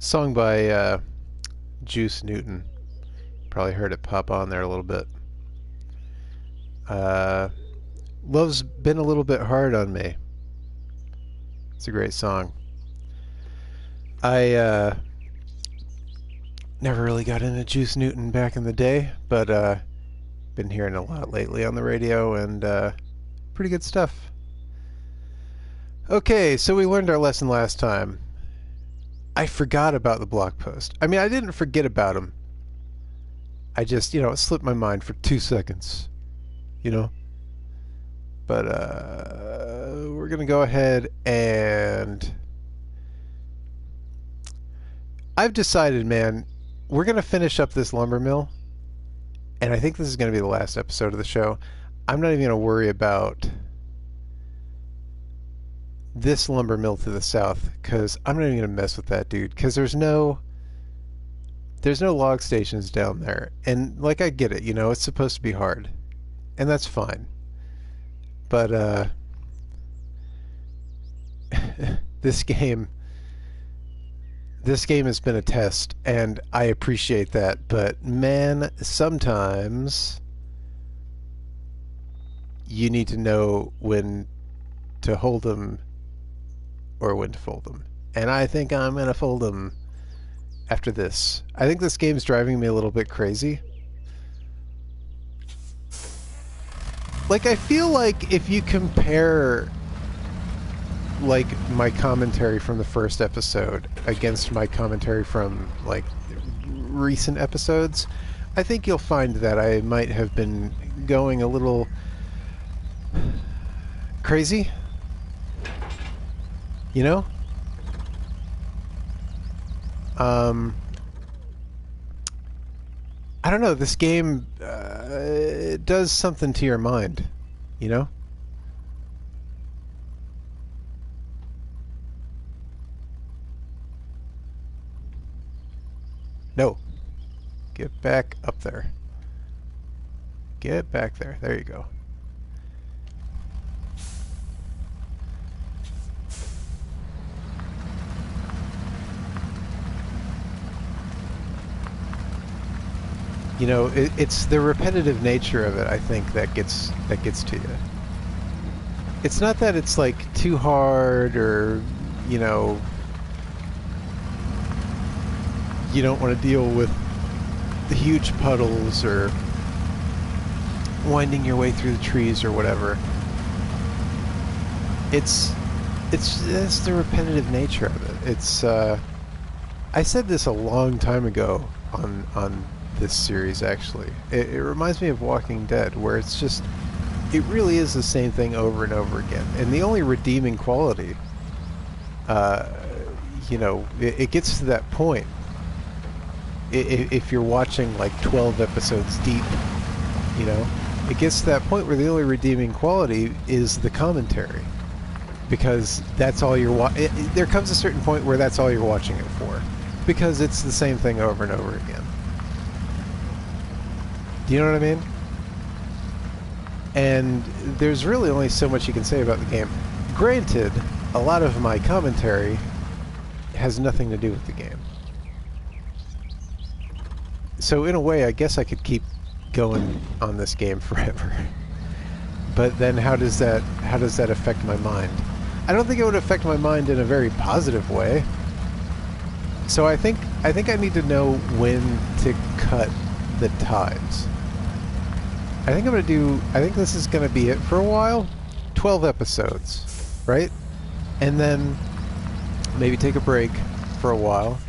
Song by Juice Newton. Probably heard it pop on there a little bit. Uh, Love's Been a Little Bit Hard on Me. It's a great song. I never really got into Juice Newton back in the day, but been hearing a lot lately on the radio, and pretty good stuff. Okay, so we learned our lesson last time. I forgot about the blog post. I mean, I didn't forget about him. I just, it slipped my mind for 2 seconds, you know? But we're going to go ahead and... I've decided, man, we're going to finish up this lumber mill, and I think this is going to be the last episode of the show. I'm not even going to worry about this lumber mill to the south, because I'm not even going to mess with that, dude, because there's no log stations down there. And, like, I get it, it's supposed to be hard, and that's fine. But, this game has been a test, and I appreciate that, but, man, sometimes you need to know when to hold them or when to fold them. And I think I'm going to fold them after this. I think this game's driving me a little bit crazy. Like, I feel like if you compare, like, my commentary from the first episode against my commentary from, like, recent episodes, I think you'll find that I might have been going a little crazy. You know? I don't know, this game it does something to your mind, you know? No. Get back up there. Get back there. There you go. It's the repetitive nature of it, I think, that gets to you. It's not that it's like too hard, or you don't want to deal with the huge puddles or winding your way through the trees or whatever. It's the repetitive nature of it. I said this a long time ago on this series, actually. It reminds me of Walking Dead, where it really is the same thing over and over again. And the only redeeming quality, it gets to that point. If you're watching like 12 episodes deep, it gets to that point where the only redeeming quality is the commentary. Because that's all you're there comes a certain point where that's all you're watching it for. Because it's the same thing over and over again. Do you know what I mean? And there's really only so much you can say about the game. Granted, a lot of my commentary has nothing to do with the game. So in a way, I guess I could keep going on this game forever. But then how does that affect my mind? I don't think it would affect my mind in a very positive way. So I think I need to know when to cut the ties. I think this is going to be it for a while. 12 episodes, right? And then maybe take a break for a while.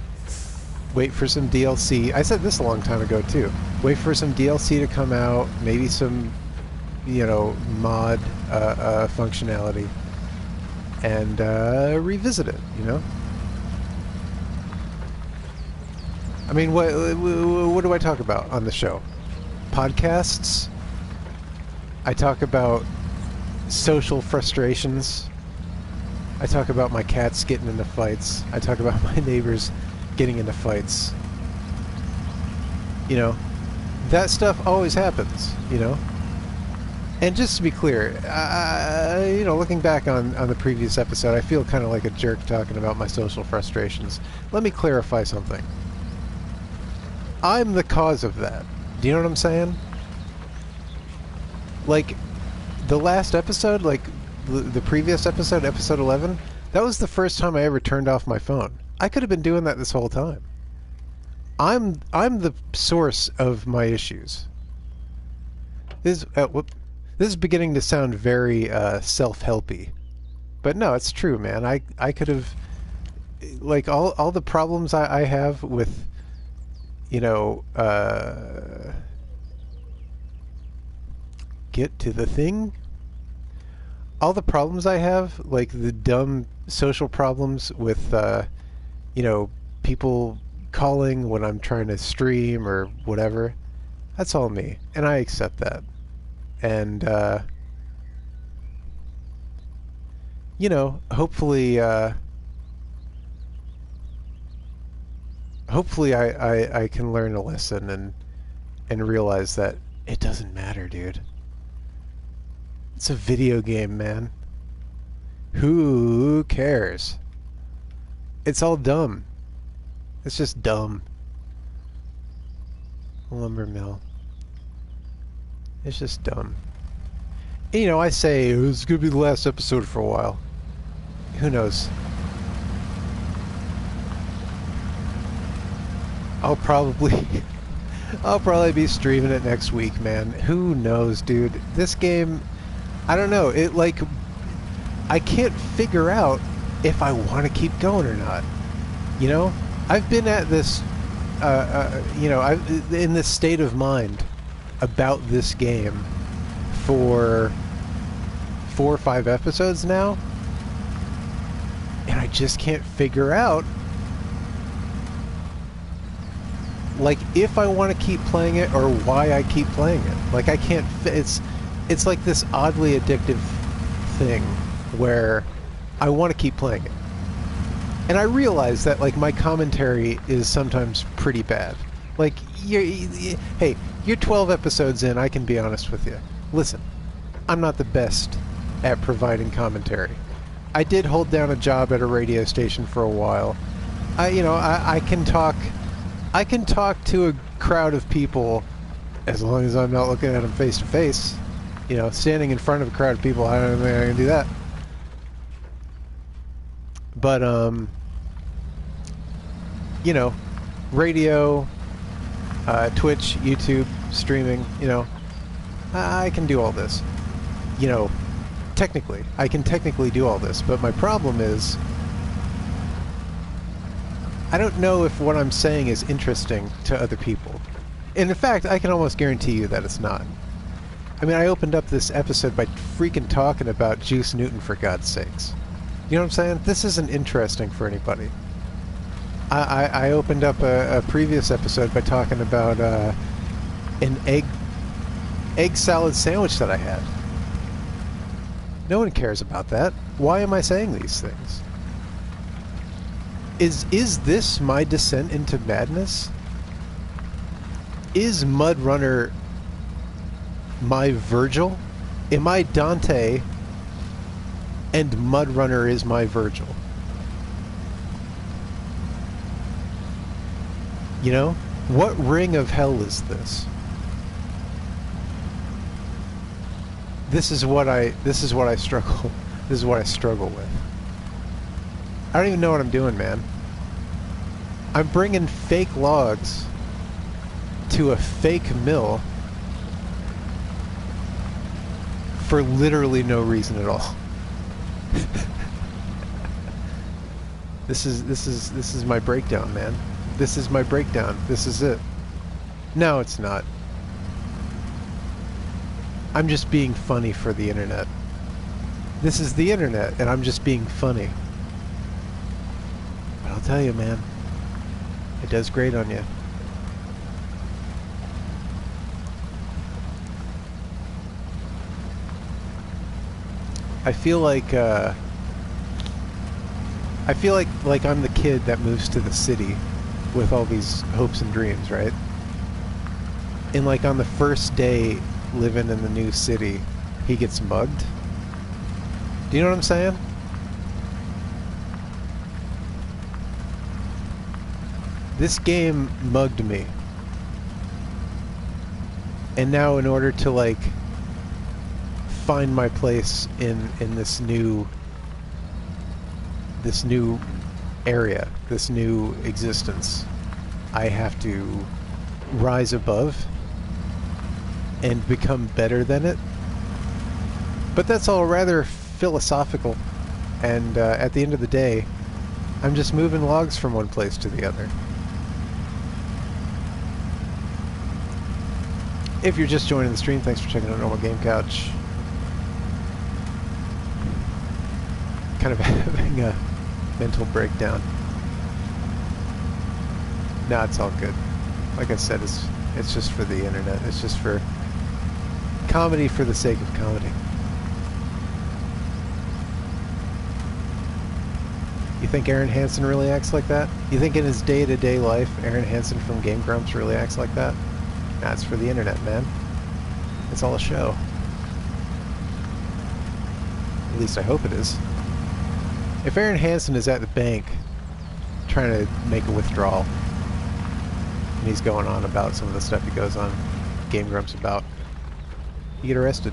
Wait for some DLC. I said this a long time ago, too. Wait for some DLC to come out. Maybe some, mod functionality. And revisit it, I mean, what do I talk about on the show? Podcasts? I talk about social frustrations. I talk about my cats getting into fights. I talk about my neighbors getting into fights. That stuff always happens, And And just to be clear, you know, looking back on the previous episode, I feel kind of like a jerk talking about my social frustrations. Let me clarify something. I'm the cause of that. Do you know what I'm saying? Like, the last episode, like the previous episode, episode 11, that was the first time I ever turned off my phone. I could have been doing that this whole time. I'm the source of my issues. This is beginning to sound very self-helpy, but no, it's true, man. I could have, like, all the problems I have with, you know, get to the thing. All the problems I have, like the dumb social problems with, you know, people calling when I'm trying to stream or whatever, that's all me, and I accept that. And, you know, hopefully I can learn a lesson and realize that it doesn't matter, dude. It's a video game, man. Who cares? It's all dumb. It's just dumb. Lumber mill. It's just dumb. And, you know, I say it's gonna be the last episode for a while. Who knows? I'll probably be streaming it next week, man. Who knows, dude? This game, I don't know. It, like, I can't figure out if I want to keep going or not. You know, I've been at this, you know, I've in this state of mind about this game for 4 or 5 episodes now, and I just can't figure out, like, if I want to keep playing it or why I keep playing it. Like, I can't. It's like this oddly addictive thing where I want to keep playing it. And I realize that, like, my commentary is sometimes pretty bad. Like, hey, you're 12 episodes in, I can be honest with you. Listen, I'm not the best at providing commentary. I did hold down a job at a radio station for a while. I can talk to a crowd of people as long as I'm not looking at them face to face. You know, standing in front of a crowd of people, I don't think I can do that. But, you know, radio, Twitch, YouTube, streaming, you know, I can do all this. You know, technically, I can technically do all this, but my problem is I don't know if what I'm saying is interesting to other people. And in fact, I can almost guarantee you that it's not. I mean, I opened up this episode by freaking talking about Juice Newton, for God's sakes. You know what I'm saying? This isn't interesting for anybody. I opened up a previous episode by talking about an egg salad sandwich that I had. No one cares about that. Why am I saying these things? Is this my descent into madness? Is Mudrunner my Virgil? Am I Dante and Mudrunner is my Virgil? You know? What ring of hell is this? This is what I struggle with. I don't even know what I'm doing, man. I'm bringing fake logs to a fake mill for literally no reason at all. This is my breakdown, man. This is my breakdown. This is it. No, it's not. I'm just being funny for the internet. This is the internet, and I'm just being funny. But I'll tell you, man, it does great on you. I feel like I'm the kid that moves to the city with all these hopes and dreams, right? And like on the first day living in the new city, he gets mugged. Do you know what I'm saying? This game mugged me. And now in order to, like, find my place in this new area, this new existence, I have to rise above and become better than it. But that's all rather philosophical, and at the end of the day, I'm just moving logs from one place to the other. If you're just joining the stream, thanks for checking out Normal Game Couch. Kind of having a mental breakdown. No, it's all good. Like I said, it's just for the internet. It's just for comedy for the sake of comedy. You think Aaron Hansen really acts like that? You think in his day-to-day life, Aaron Hansen from Game Grumps really acts like that? Nah, it's for the internet, man. It's all a show. At least I hope it is. If Aaron Hansen is at the bank trying to make a withdrawal, and he's going on about some of the stuff he goes on Game Grumps about, you get arrested.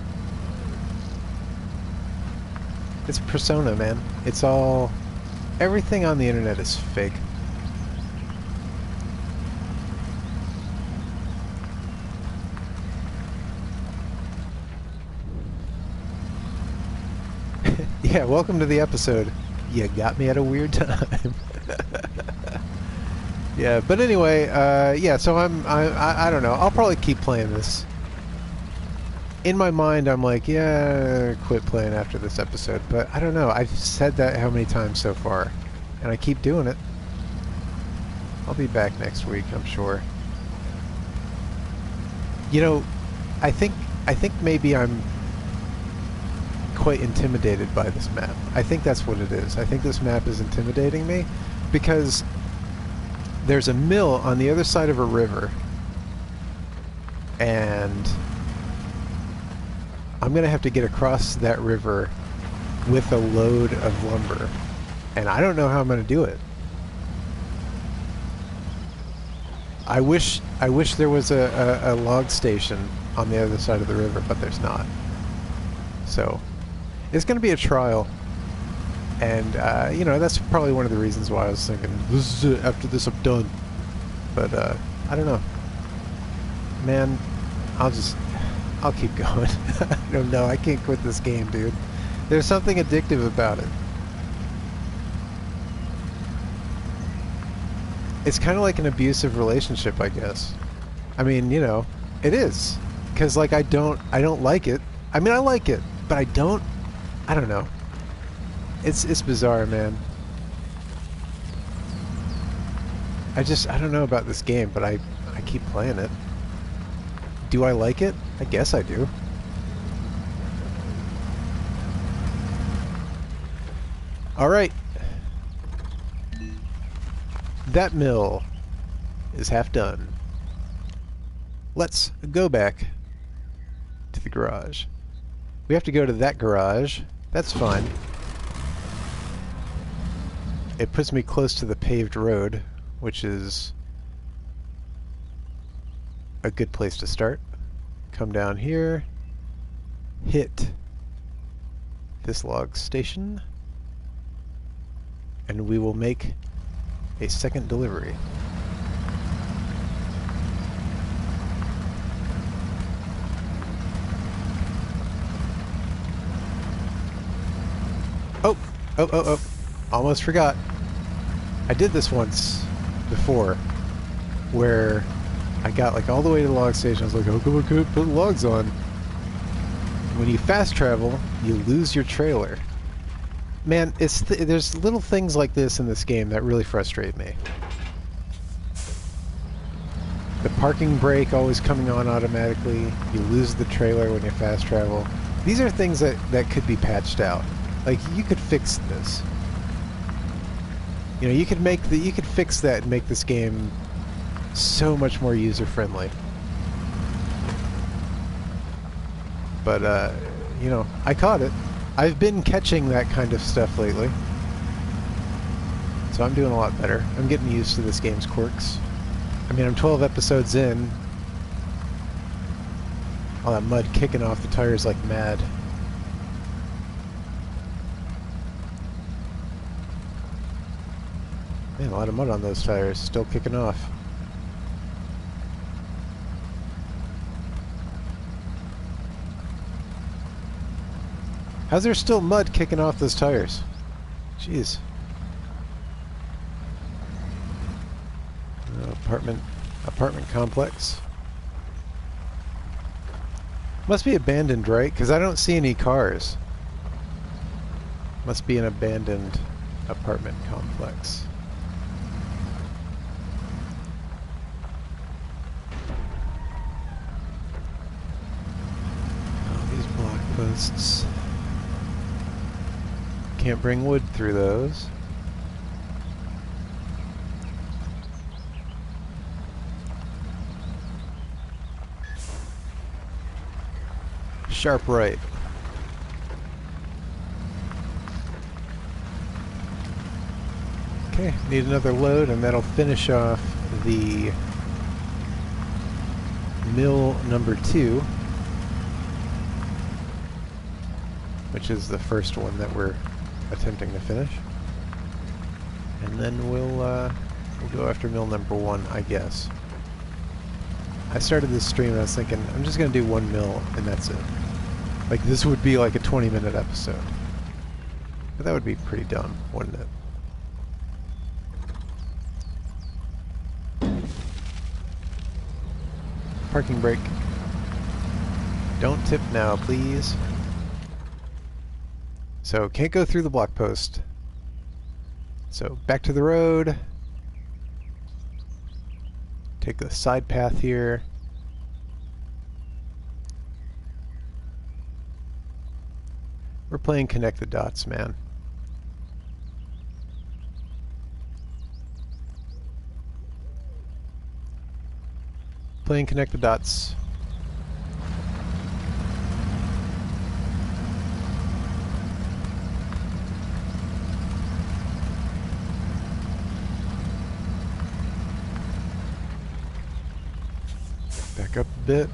It's a persona, man. It's all... Everything on the internet is fake. Yeah, welcome to the episode. You got me at a weird time. Yeah, but anyway, yeah, so I don't know. I'll probably keep playing this. In my mind, I'm like, yeah, quit playing after this episode. But I don't know. I've said that how many times so far, and I keep doing it. I'll be back next week, I'm sure. You know, I think maybe I'm quite intimidated by this map. I think that's what it is. I think this map is intimidating me because there's a mill on the other side of a river, and I'm gonna have to get across that river with a load of lumber, and I don't know how I'm gonna do it. I wish there was a log station on the other side of the river, but there's not. So it's gonna be a trial, and you know, that's probably one of the reasons why I was thinking this is it, after this I'm done. But I don't know, man. I'll keep going. I don't know. I can't quit this game, dude. There's something addictive about it. It's kind of like an abusive relationship, I guess. I mean, you know, it is. Because, like, I don't like it. I mean, I like it, but I don't know. It's bizarre, man. I don't know about this game, but I keep playing it. Do I like it? I guess I do. Alright. That mill is half done. Let's go back to the garage. We have to go to that garage. That's fine. It puts me close to the paved road, which is a good place to start. Come down here, hit this log station, and we will make a second delivery. Oh, almost forgot. I did this once before, where I got like all the way to the log station. I was like, oh, come on, put logs on. When you fast travel, you lose your trailer. Man, there's little things like this in this game that really frustrate me. The parking brake always coming on automatically. You lose the trailer when you fast travel. These are things that could be patched out. Like, you could fix this. You know, you could fix that and make this game so much more user-friendly. But, you know, I caught it. I've been catching that kind of stuff lately. So I'm doing a lot better. I'm getting used to this game's quirks. I mean, I'm 12 episodes in. All that mud kicking off the tires like mad. Man, a lot of mud on those tires, still kicking off. How's there still mud kicking off those tires? Jeez. Apartment complex. Must be abandoned, right? Because I don't see any cars. Must be an abandoned apartment complex. Oh, these block posts. Can't bring wood through those. Sharp right. Okay, need another load and that'll finish off the mill number 2, which is the first one that we're attempting to finish. And then we'll go after mill number 1, I guess. I started this stream and I was thinking, I'm just going to do 1 mill and that's it. Like, this would be like a 20-minute episode. But that would be pretty dumb, wouldn't it? Parking brake. Don't tip now, please. So, can't go through the block post. So, back to the road. Take the side path here. We're playing connect the dots, man. Playing connect the dots. Back up a bit.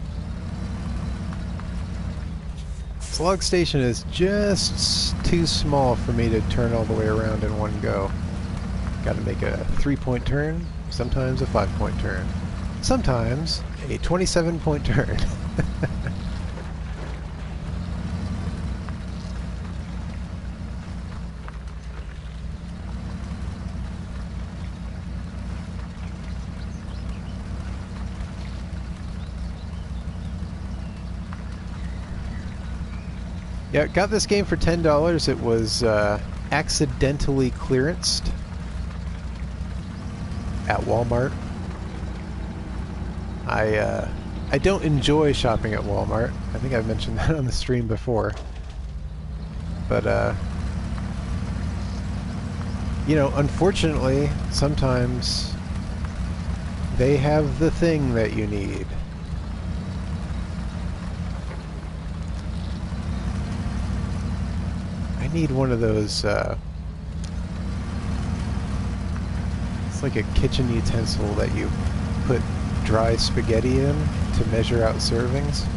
This log station is just too small for me to turn all the way around in one go. Got to make a 3-point turn, sometimes a 5-point turn, sometimes a 27-point turn. Yeah, got this game for $10. It was accidentally clearanced at Walmart. I don't enjoy shopping at Walmart. I think I've mentioned that on the stream before. But you know, unfortunately, sometimes they have the thing that you need. I need one of those, it's like a kitchen utensil that you put dry spaghetti in to measure out servings.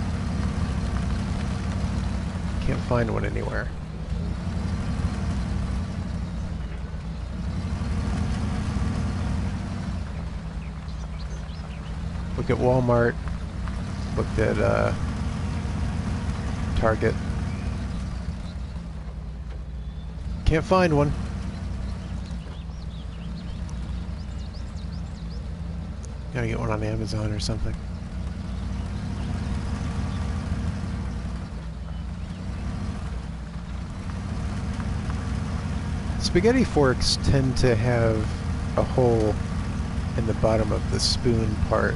Can't find one anywhere. Look at Walmart, looked at Target. Can't find one. Gotta get one on Amazon or something. Spaghetti forks tend to have a hole in the bottom of the spoon part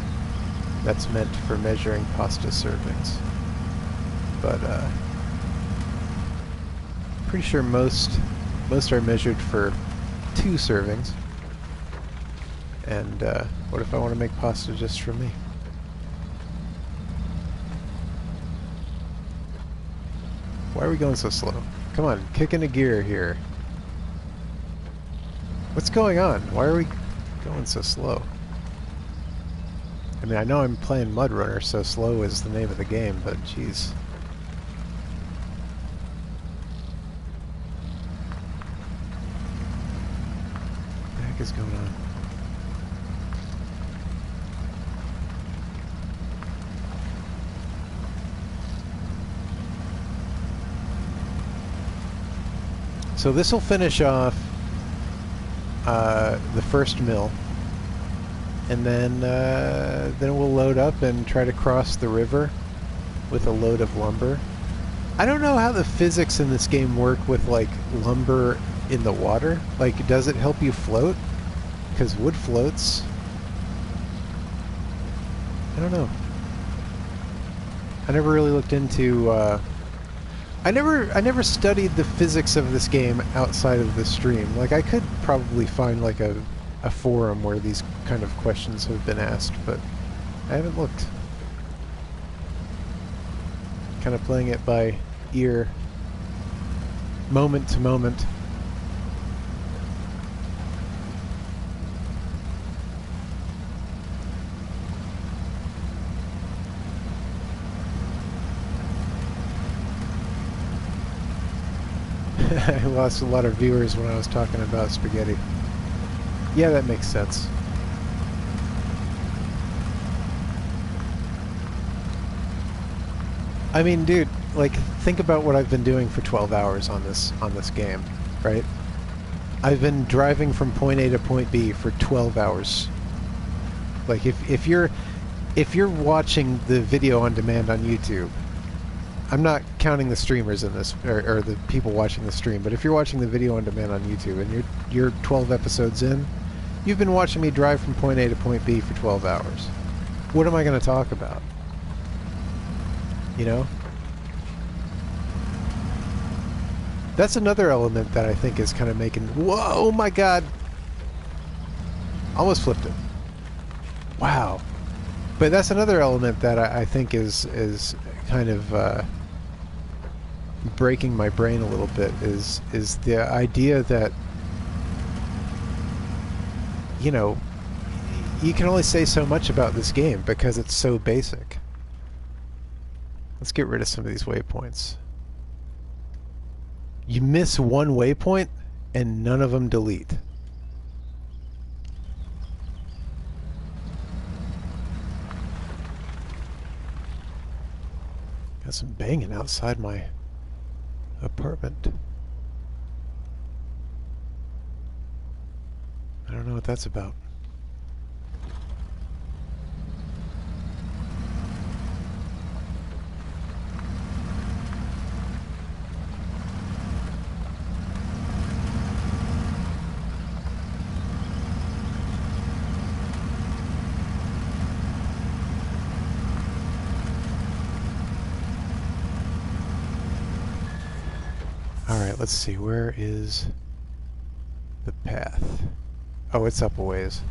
that's meant for measuring pasta servings. But pretty sure most are measured for 2 servings. And what if I want to make pasta just for me? Why are we going so slow? Come on, kick into gear here. What's going on? Why are we going so slow? I mean, I know I'm playing Mudrunner, so slow is the name of the game, but jeez. What the heck is going on? So this will finish off the first mill, and then we'll load up and try to cross the river with a load of lumber. I don't know how the physics in this game work with like lumber in the water. Like, does it help you float? Because wood floats. I don't know. I never really looked into. I never studied the physics of this game outside of the stream. Like, I could probably find like a forum where these kind of questions have been asked, but I haven't looked. Kind of playing it by ear, moment to moment. I lost a lot of viewers when I was talking about spaghetti. Yeah, that makes sense. I mean, dude, like, think about what I've been doing for 12 hours on this game, right? I've been driving from point A to point B for 12 hours. Like, if you're watching the video on demand on YouTube, I'm not counting the streamers in this, or the people watching the stream, but if you're watching the video on demand on YouTube and you're 12 episodes in, you've been watching me drive from point A to point B for 12 hours. What am I going to talk about? You know? That's another element that I think is kind of making... Whoa, oh my god! Almost flipped it. Wow. But that's another element that I think is kind of breaking my brain a little bit, is the idea that, you know, you can only say so much about this game because it's so basic. Let's get rid of some of these waypoints. You miss one waypoint and none of them delete. Got some banging outside my apartment. I don't know what that's about. Alright, let's see, where is the path? Oh, it's up a ways.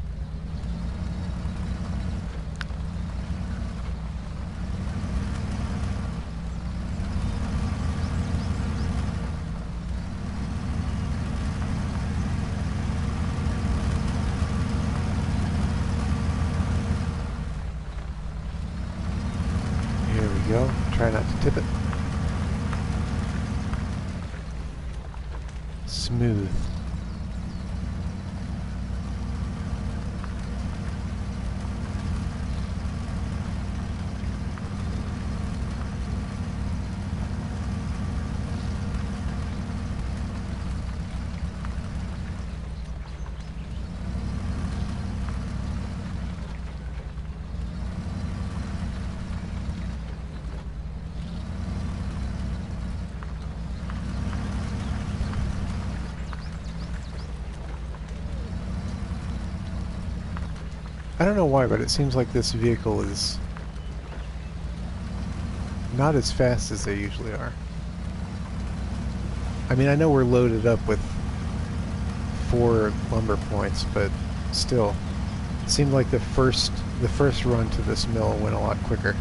Here we go. Try not to tip it. Smooth. I don't know why, but it seems like this vehicle is not as fast as they usually are. I mean, I know we're loaded up with 4 lumber points, but still, it seemed like the first run to this mill went a lot quicker.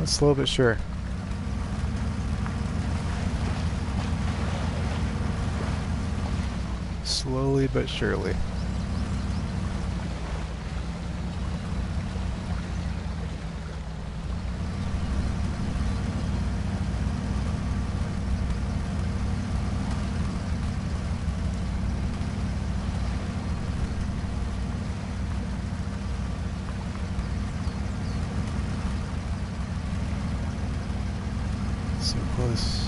Slow but sure. Slowly but surely. So close.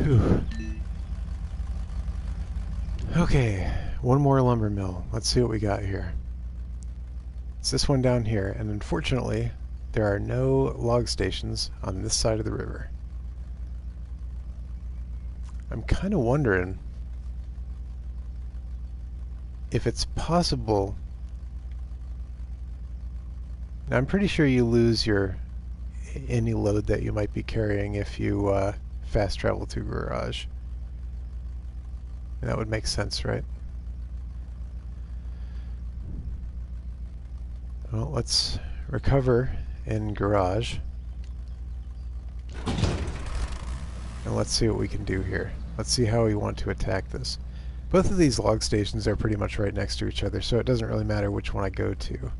Whew. Okay, one more lumber mill. Let's see what we got here. It's this one down here, and unfortunately, there are no log stations on this side of the river. I'm kind of wondering if it's possible. Now, I'm pretty sure you lose any load that you might be carrying if you fast travel to garage. And that would make sense, right? Well, let's recover in garage. And let's see what we can do here. Let's see how we want to attack this. Both of these log stations are pretty much right next to each other, so it doesn't really matter which one I go to.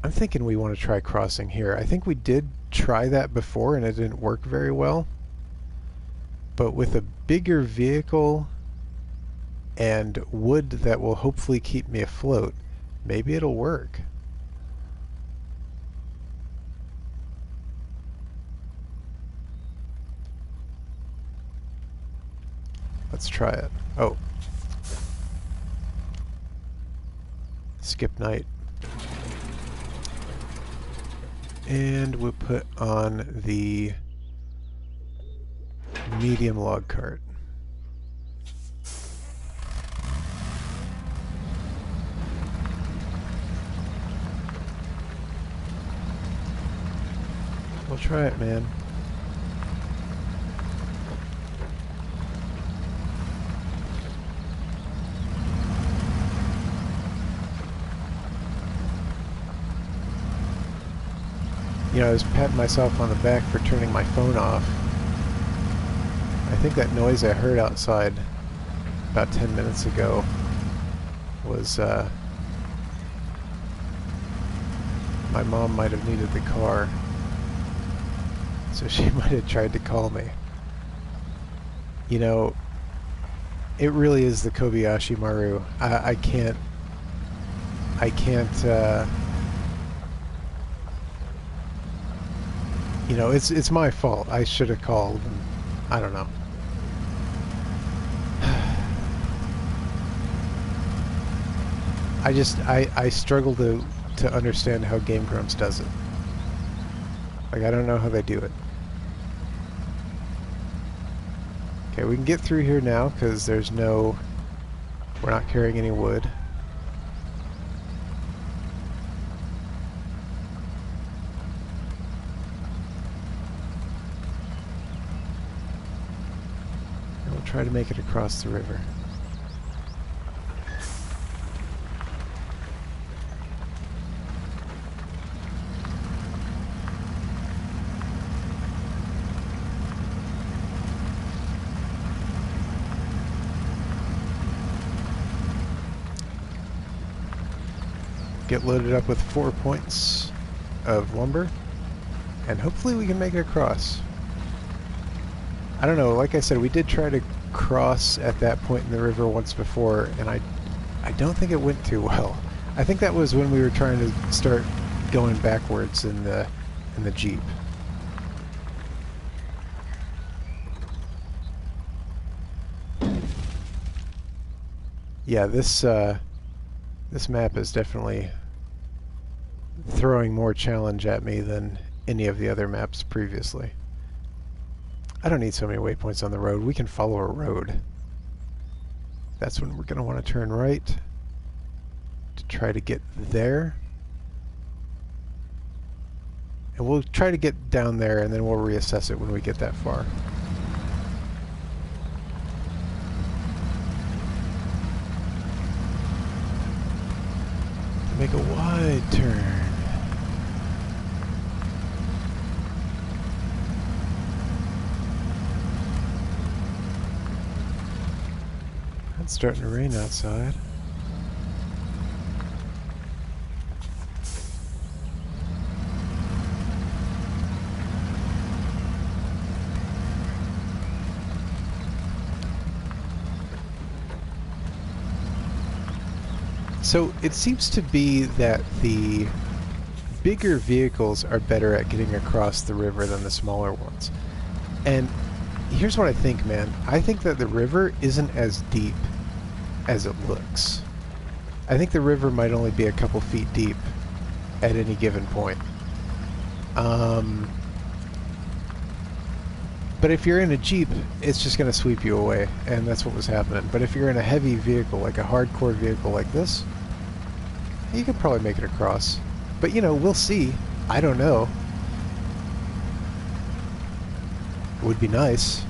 I'm thinking we want to try crossing here. I think we did try that before and it didn't work very well. But with a bigger vehicle and wood that will hopefully keep me afloat, maybe it'll work. Let's try it. Oh. Skip night. And we'll put on the medium log cart. We'll try it, man. You know, I was patting myself on the back for turning my phone off. I think that noise I heard outside about 10 minutes ago was, my mom might have needed the car, so she might have tried to call me. You know, it really is the Kobayashi Maru. I can't, you know, it's my fault. I should have called. I don't know. I struggle to understand how Game Grumps does it. Like, I don't know how they do it. Okay, we can get through here now because there's no... we're not carrying any wood. And we'll try to make it across the river. Get loaded up with 4 points of lumber, and hopefully we can make it across. I don't know, like I said, we did try to cross at that point in the river once before, and I don't think it went too well. I think that was when we were trying to start going backwards in the Jeep. Yeah, this map is definitely throwing more challenge at me than any of the other maps previously. I don't need so many waypoints on the road. We can follow a road. That's when we're going to want to turn right to try to get there. And we'll try to get down there, and then we'll reassess it when we get that far. Make a wide turn. It's starting to rain outside. So it seems to be that the bigger vehicles are better at getting across the river than the smaller ones. And here's what I think, man. I think that the river isn't as deep as it looks. I think the river might only be a couple feet deep at any given point. But if you're in a Jeep, it's just going to sweep you away, and that's what was happening. But if you're in a heavy vehicle, like a hardcore vehicle like this, you could probably make it across. But, you know, we'll see. I don't know. It would be nice.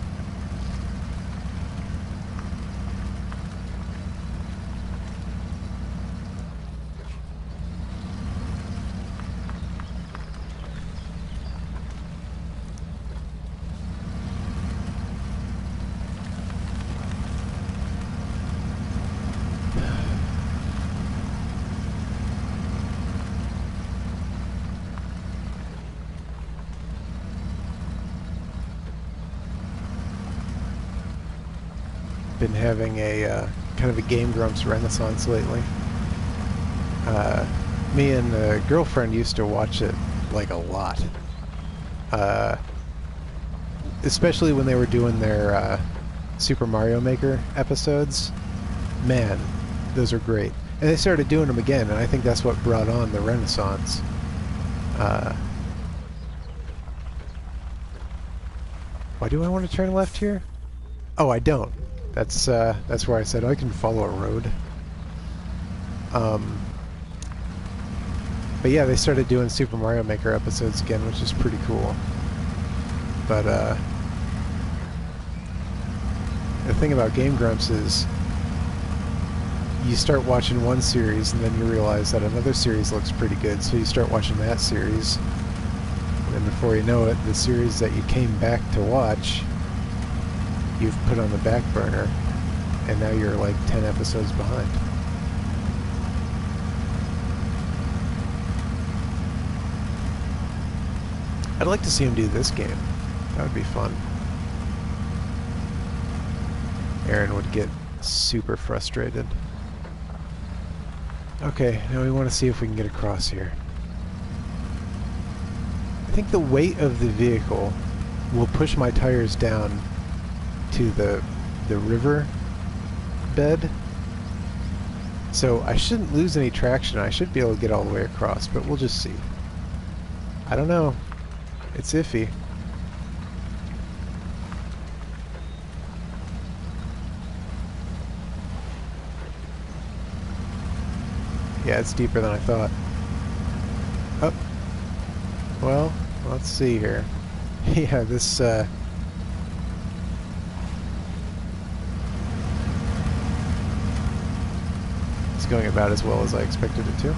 Been having a kind of a Game Grumps renaissance lately. Me and a girlfriend used to watch it like a lot. Especially when they were doing their Super Mario Maker episodes. Man, those are great. And they started doing them again, and I think that's what brought on the renaissance. Why do I want to turn left here? Oh, I don't. That's where I said I can follow a road. But yeah, they started doing Super Mario Maker episodes again, which is pretty cool. But the thing about Game Grumps is you start watching one series and then you realize that another series looks pretty good, so you start watching that series. And then before you know it, the series that you came back to watch you've put on the back burner, and now you're like 10 episodes behind. I'd like to see him do this game. That would be fun. Aaron would get super frustrated. Okay, now we want to see if we can get across here. I think the weight of the vehicle will push my tires down to the river bed, so I shouldn't lose any traction. I should be able to get all the way across, but we'll just see. I don't know. It's iffy. Yeah, it's deeper than I thought. Oh. Well, let's see here. Yeah, this going about as well as I expected it to.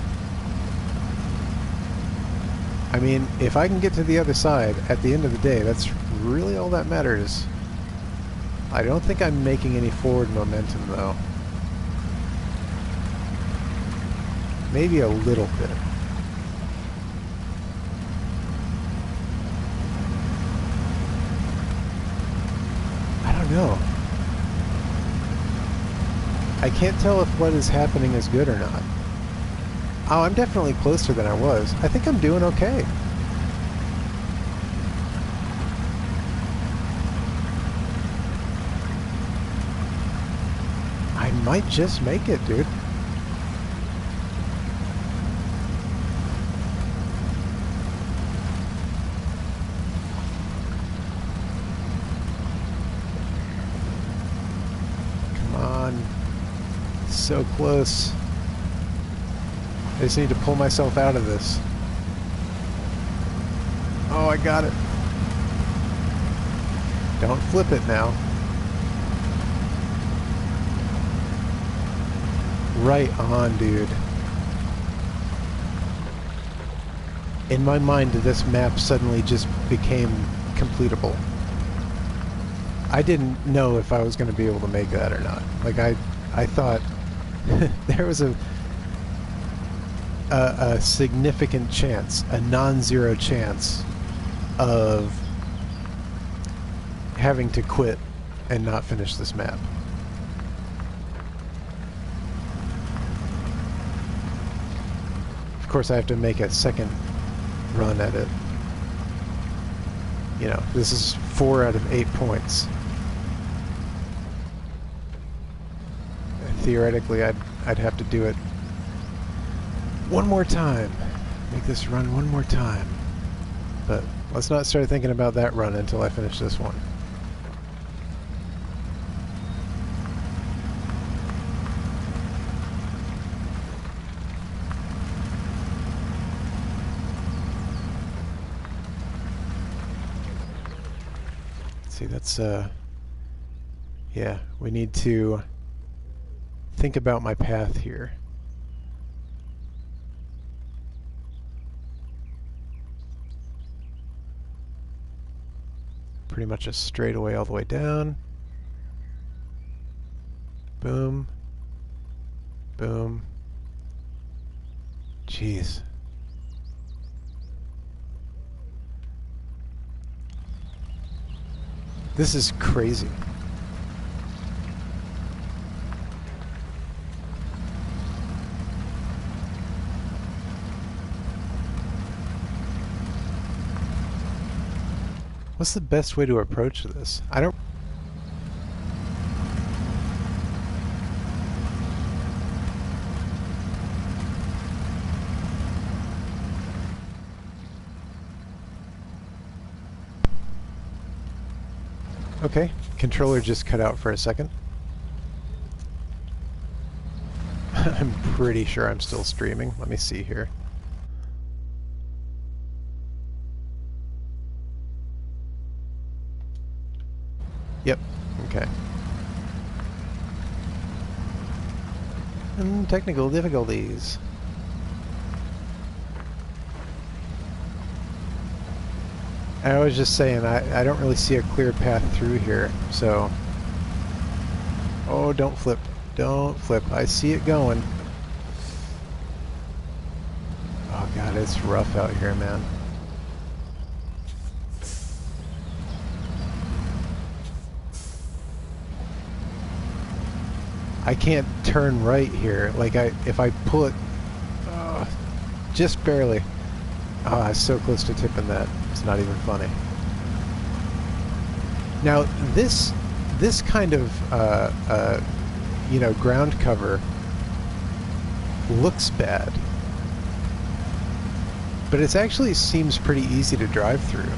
I mean, if I can get to the other side, at the end of the day, that's really all that matters. I don't think I'm making any forward momentum, though. Maybe a little bit. I don't know. I can't tell if what is happening is good or not. Oh, I'm definitely closer than I was. I think I'm doing okay. I might just make it, dude. on. So close. I just need to pull myself out of this. Oh, I got it. Don't flip it now. Right on, dude. In my mind, this map suddenly just became completable. I didn't know if I was going to be able to make that or not. Like, I thought there was a significant chance, a non-zero chance of having to quit and not finish this map. Of course, I have to make a second run at it. You know, this is 4 out of 8 points. Theoretically, I'd have to do it one more time. Make this run one more time. But let's not start thinking about that run until I finish this one. See, that's yeah, we need to think about my path here. Pretty much a straightaway all the way down. Boom. Boom. Jeez. This is crazy. What's the best way to approach this? I don't... Okay, controller just cut out for a second. I'm pretty sure I'm still streaming. Let me see here. Yep, okay. And technical difficulties. I was just saying, I don't really see a clear path through here, so... Oh, don't flip. Don't flip. I see it going. Oh god, it's rough out here, man. I can't turn right here. Like, if I pull it... just barely. Oh, I was so close to tipping that. It's not even funny. Now, this kind of, you know, ground cover looks bad. But it actually seems pretty easy to drive through.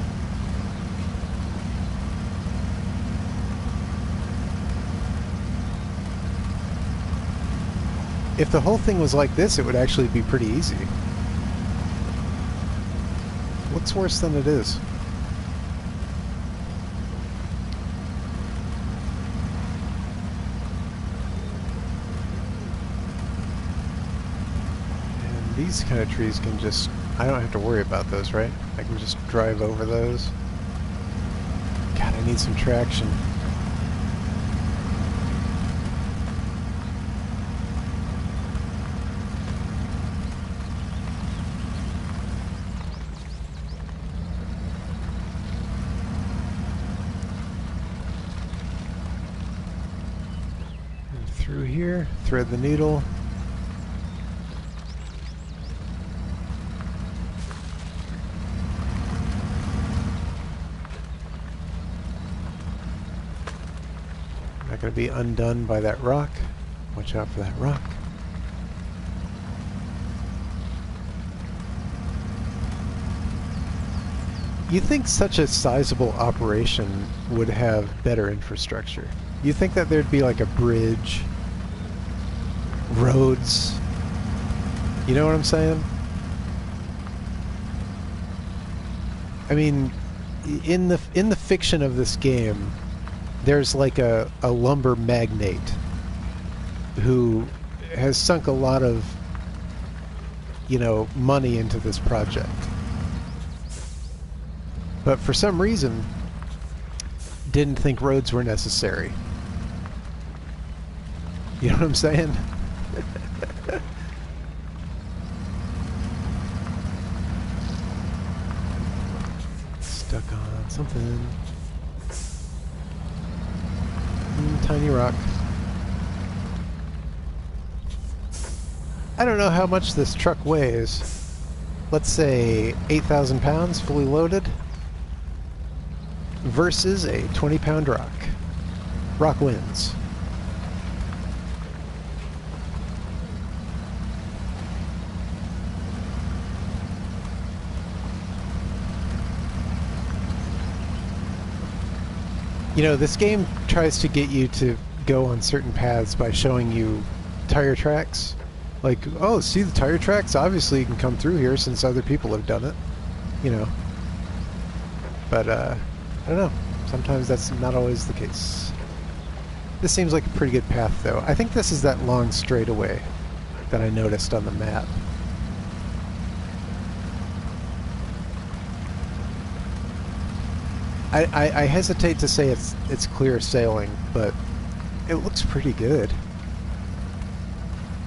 If the whole thing was like this, it would actually be pretty easy. What's worse than it is? And these kind of trees can just... I don't have to worry about those, right? I can just drive over those. God, I need some traction. Through here, thread the needle. Not going to be undone by that rock. Watch out for that rock. You think such a sizable operation would have better infrastructure? You think that there'd be like a bridge roads. You know what I'm saying? I mean, in the fiction of this game, there's like a lumber magnate who has sunk a lot of, you know, money into this project. But for some reason, didn't think roads were necessary. You know what I'm saying? Stuck on something. Tiny rock. I don't know how much this truck weighs. Let's say 8,000 pounds fully loaded versus a 20-pound rock. Rock wins. You know, this game tries to get you to go on certain paths by showing you tire tracks. Like, oh, see the tire tracks? Obviously you can come through here since other people have done it. You know. But, I don't know. Sometimes that's not always the case. This seems like a pretty good path, though. I think this is that long straightaway that I noticed on the map. I hesitate to say it's clear sailing, but it looks pretty good.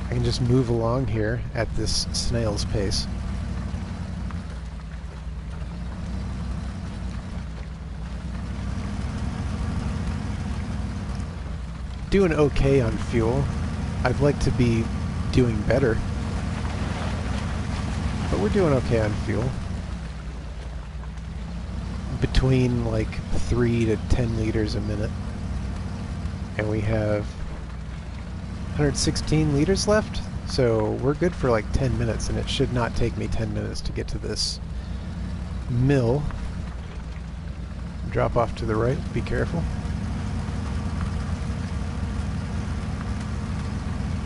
I can just move along here at this snail's pace. Doing okay on fuel. I'd like to be doing better, but we're doing okay on fuel. Between like 3 to 10 liters a minute. And we have 116 liters left, so we're good for like 10 minutes, and it should not take me 10 minutes to get to this mill. Drop off to the right, be careful.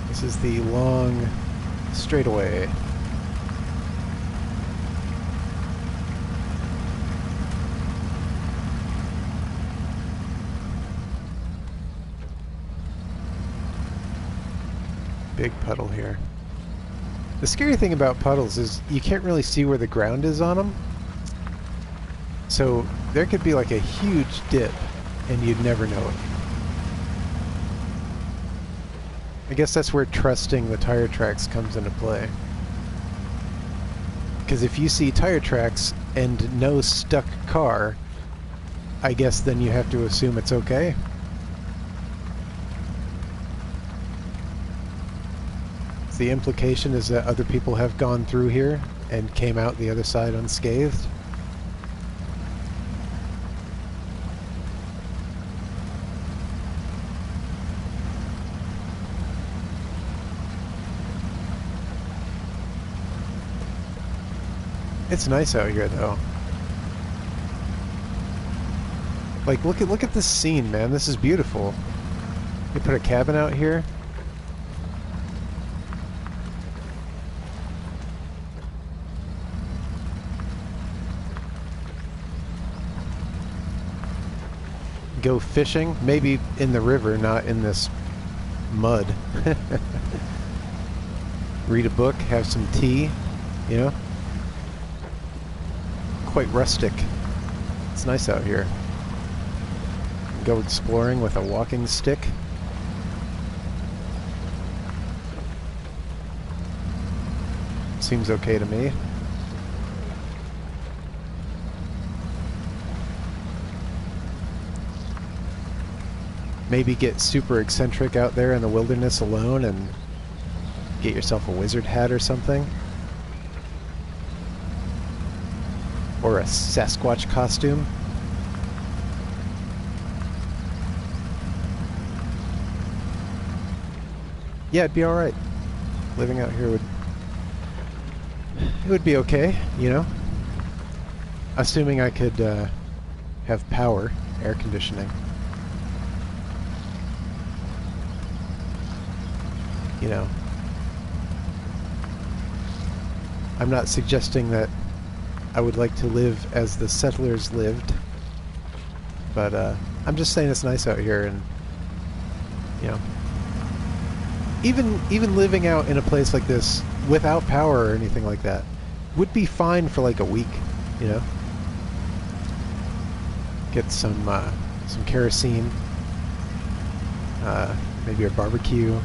This is the long straightaway. Big puddle here. The scary thing about puddles is you can't really see where the ground is on them. So there could be like a huge dip and you'd never know it. I guess that's where trusting the tire tracks comes into play. Because if you see tire tracks and no stuck car, I guess then you have to assume it's okay. The implication is that other people have gone through here and came out the other side unscathed. It's nice out here, though. Like, look at this scene, man. This is beautiful. You put a cabin out here. Go fishing, maybe in the river, not in this mud. Read a book, have some tea, you know? Quite rustic. It's nice out here. Go exploring with a walking stick. Seems okay to me. Maybe get super eccentric out there in the wilderness alone and get yourself a wizard hat or something. Or a Sasquatch costume. Yeah, it'd be alright. Living out here would be okay, you know? Assuming I could have power, air conditioning. You know, I'm not suggesting that I would like to live as the settlers lived, but I'm just saying it's nice out here, and you know, even living out in a place like this without power or anything like that would be fine for like a week, you know. Get some kerosene, maybe a barbecue,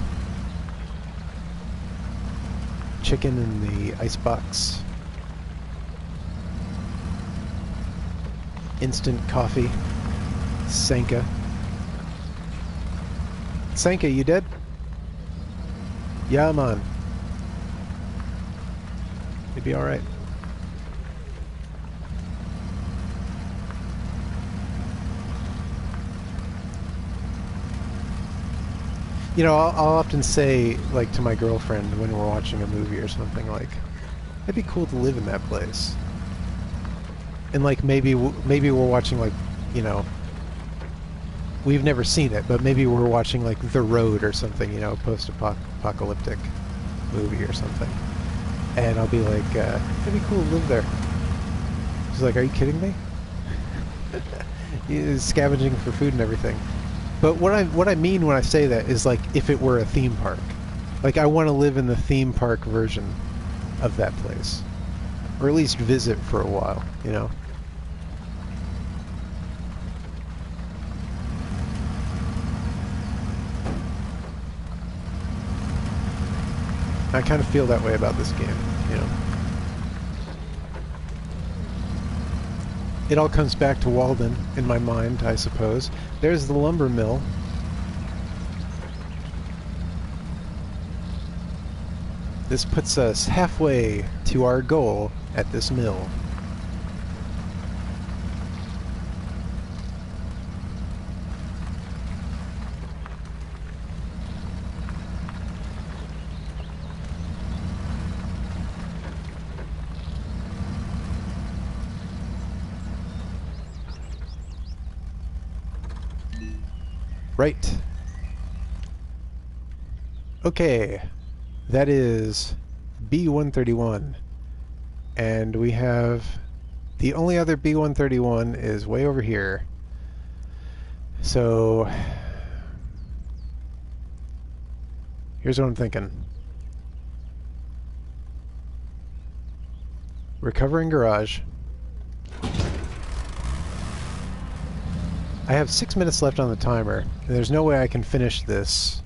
chicken in the icebox, instant coffee, Sanka. Sanka, you dead? Yeah, man. You'd be alright. You know, I'll often say, like, to my girlfriend when we're watching a movie or something, like, it'd be cool to live in that place. And, like, maybe we're watching, like, you know, we've never seen it, but maybe we're watching, like, The Road or something, you know, post-apocalyptic movie or something. And I'll be like, it'd be cool to live there. She's like, are you kidding me? Scavenging for food and everything. But what I mean when I say that is, like, if it were a theme park. Like, I want to live in the theme park version of that place. Or at least visit for a while, you know? I kind of feel that way about this game, you know? It all comes back to Walden in my mind, I suppose. There's the lumber mill. This puts us halfway to our goal at this mill. Right. Okay, that is B-131. And we have... the only other B-131 is way over here. So... here's what I'm thinking. Recovering garage. I have 6 minutes left on the timer, and there's no way I can finish this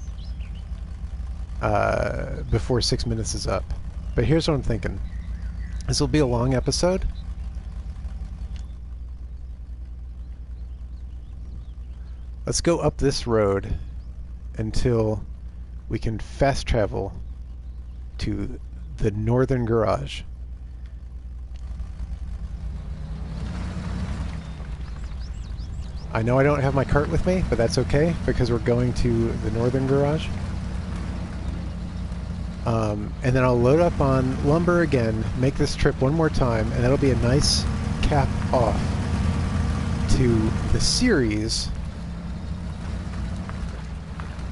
before 6 minutes is up. But here's what I'm thinking. This will be a long episode. Let's go up this road until we can fast travel to the northern garage. I know I don't have my cart with me, but that's okay, because we're going to the northern garage. And then I'll load up on lumber again, make this trip one more time, and that'll be a nice cap off to the series,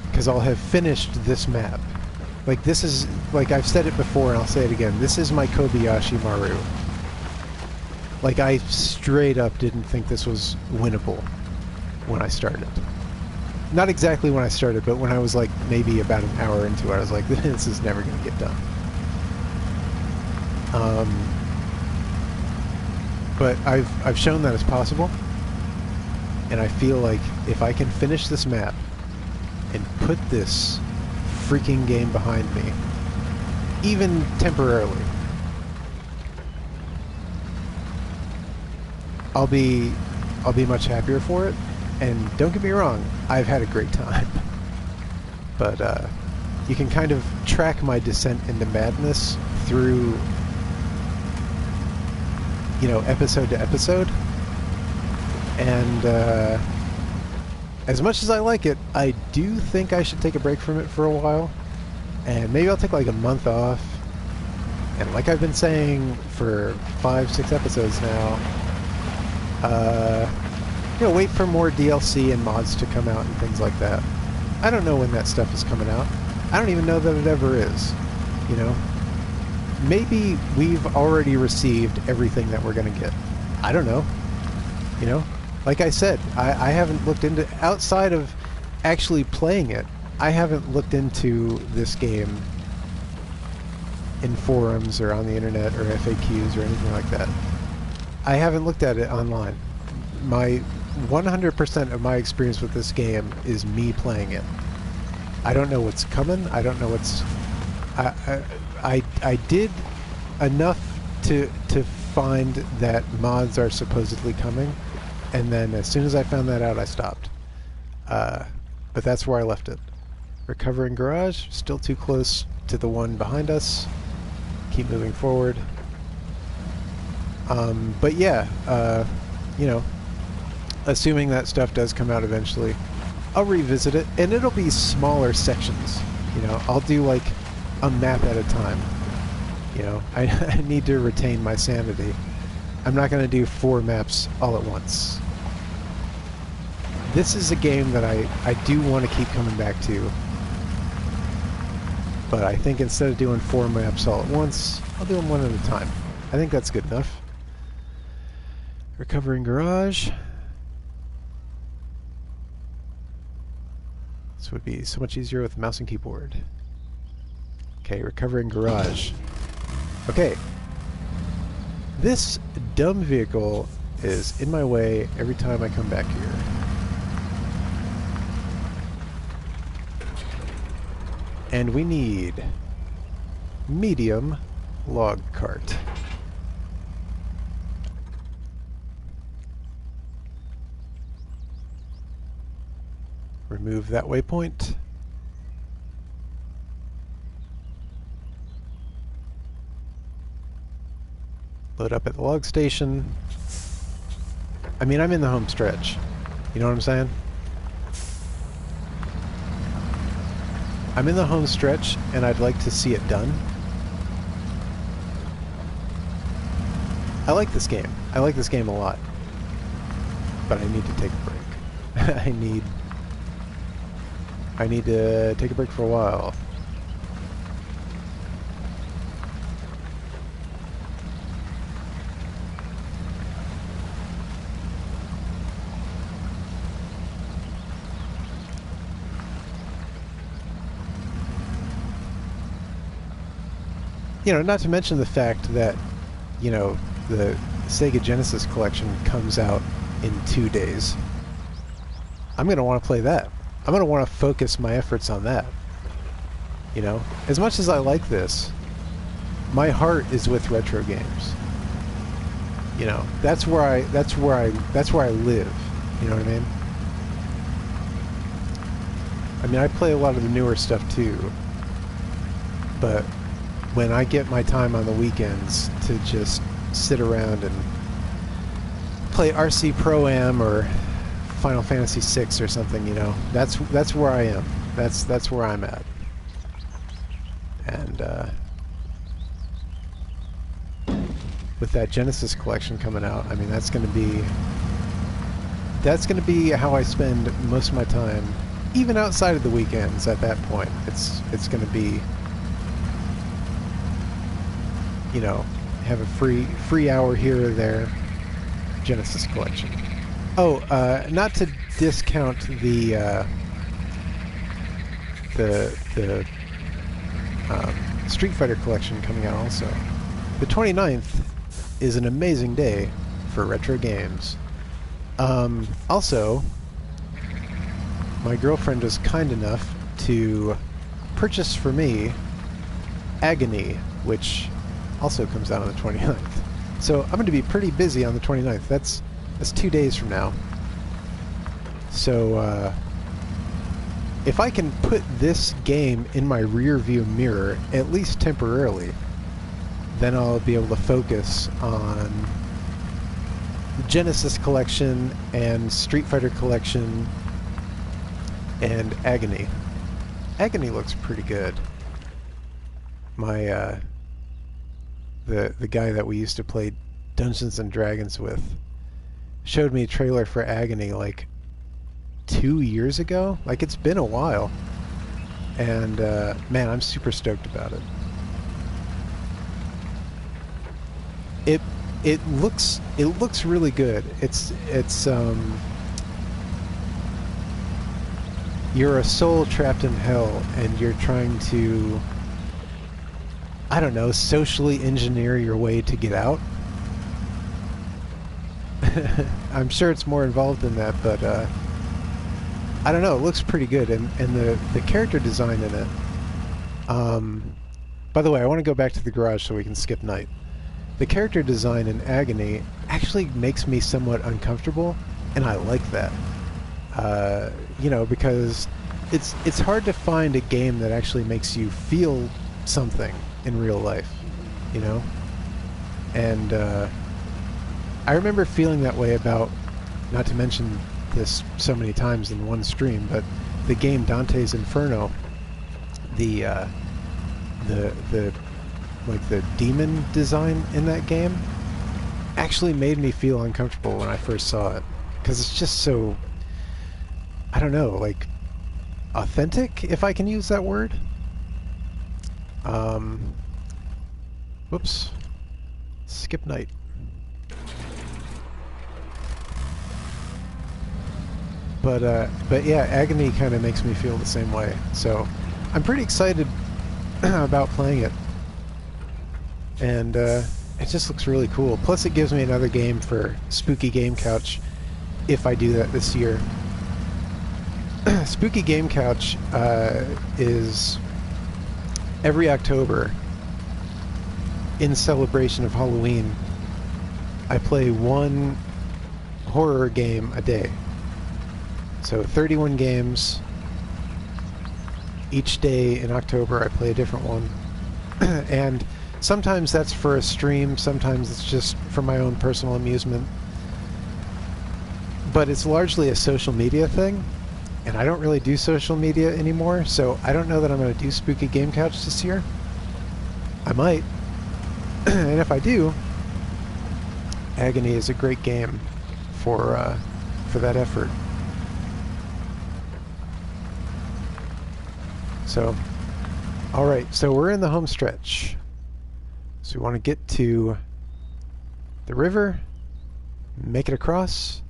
because I'll have finished this map. Like, this is, like I've said it before and I'll say it again, this is my Kobayashi Maru. Like, I straight up didn't think this was winnable when I started. Not exactly when I started, but when I was like maybe about an hour into it, I was like, this is never going to get done. But I've shown that it's possible, and I feel like if I can finish this map and put this freaking game behind me, even temporarily, I'll be much happier for it. And don't get me wrong, I've had a great time. But you can kind of track my descent into madness through, you know, episode to episode. And as much as I like it, I do think I should take a break from it for a while. And maybe I'll take like a month off. And like I've been saying for 5-6 episodes now, you know, wait for more DLC and mods to come out and things like that. I don't know when that stuff is coming out. I don't even know that it ever is, you know? maybe we've already received everything that we're going to get. I don't know. You know, like I said, I haven't looked into, outside of actually playing it, I haven't looked into this game in forums or on the internet or FAQs or anything like that. I haven't looked at it online. My 100% of my experience with this game is me playing it. I don't know what's coming. I don't know what's... I did enough to find that mods are supposedly coming, and then as soon as I found that out, I stopped. But that's where I left it. Recovering garage, still too close to the one behind us. Keep moving forward. But yeah, you know, assuming that stuff does come out eventually, I'll revisit it, and it'll be smaller sections. You know, I'll do like a map at a time. You know, I need to retain my sanity. I'm not going to do 4 maps all at once. This is a game that I do want to keep coming back to. But I think instead of doing 4 maps all at once, I'll do them one at a time. I think that's good enough. Recovering garage. This would be so much easier with mouse and keyboard. Okay, recovering garage. Okay. This dumb vehicle is in my way every time I come back here. And we need medium log cart. Remove that waypoint. Load up at the log station. I mean, I'm in the home stretch. You know what I'm saying? I'm in the home stretch, and I'd like to see it done. I like this game. I like this game a lot. But I need to take a break. I need to take a break for a while. You know, not to mention the fact that, you know, the Sega Genesis collection comes out in 2 days. I'm going to want to play that. I'm going to want to focus my efforts on that. You know, as much as I like this, my heart is with retro games. You know, that's where I live. You know what I mean? I mean, I play a lot of the newer stuff too, but when I get my time on the weekends to just sit around and play RC Pro-Am or Final Fantasy VI or something, you know, that's where I am. That's where I'm at. And with that Genesis collection coming out, I mean, that's going to be how I spend most of my time, even outside of the weekends. At that point, it's going to be, you know, have a free hour here or there. Genesis collection. Oh, not to discount the Street Fighter collection coming out also. The 29th is an amazing day for retro games. Also, my girlfriend was kind enough to purchase for me Agony, which also comes out on the 29th. So I'm going to be pretty busy on the 29th. That's 2 days from now. So if I can put this game in my rear view mirror, at least temporarily, then I'll be able to focus on the Genesis collection and Street Fighter collection and Agony. Agony looks pretty good. My the guy that we used to play Dungeons and Dragons with showed me a trailer for Agony like 2 years ago. Like, it's been a while, and man, I'm super stoked about it. it looks really good. It's you're a soul trapped in hell, and you're trying to, I don't know, socially engineer your way to get out. I'm sure it's more involved than that, but I don't know. It looks pretty good, and the character design in it. By the way, I want to go back to the garage so we can skip night. The character design in Agony actually makes me somewhat uncomfortable, and I like that. You know, because it's hard to find a game that actually makes you feel something in real life, you know? And I remember feeling that way about, not to mention this so many times in one stream, but the game Dante's Inferno, the like the demon design in that game actually made me feel uncomfortable when I first saw it, because it's just so, I don't know, like authentic, if I can use that word. Whoops. Skip night. But yeah, Agony kind of makes me feel the same way. So I'm pretty excited about playing it. And it just looks really cool. Plus it gives me another game for Spooky Game Couch if I do that this year. Spooky Game Couch is every October, in celebration of Halloween, I play one horror game a day. So 31 games. Each day in October I play a different one. And sometimes that's for a stream, sometimes it's just for my own personal amusement. But it's largely a social media thing, and I don't really do social media anymore, so I don't know that I'm going to do Spooky Game Couch this year. I might. And if I do, Agony is a great game for that effort. So, alright, so we're in the home stretch. So we want to get to the river, make it across,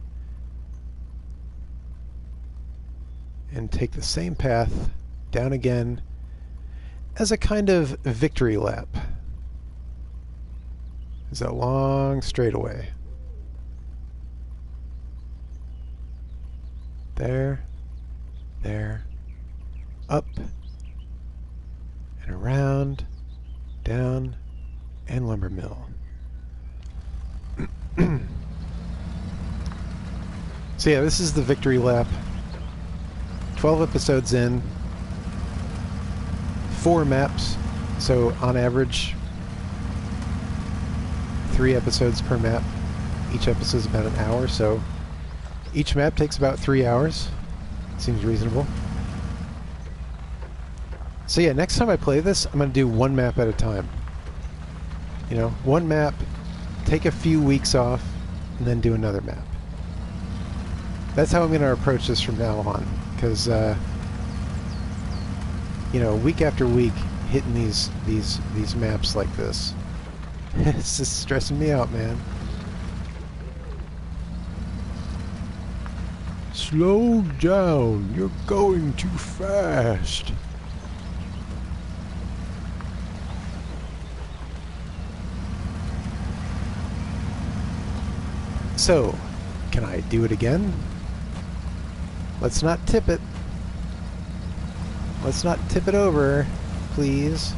and take the same path down again as a kind of victory lap. It's a long straightaway. There, there, up, and around, down, and lumber mill. So yeah, this is the victory lap. 12 episodes in, 4 maps, so on average 3 episodes per map. Each episode's about an hour, so each map takes about 3 hours. Seems reasonable. So yeah, next time I play this, I'm going to do one map at a time. You know, one map, take a few weeks off, and then do another map. That's how I'm going to approach this from now on, because you know, week after week, hitting these maps like this, it's just stressing me out, man. Slow down, you're going too fast. So, can I do it again? Let's not tip it. Let's not tip it over, please.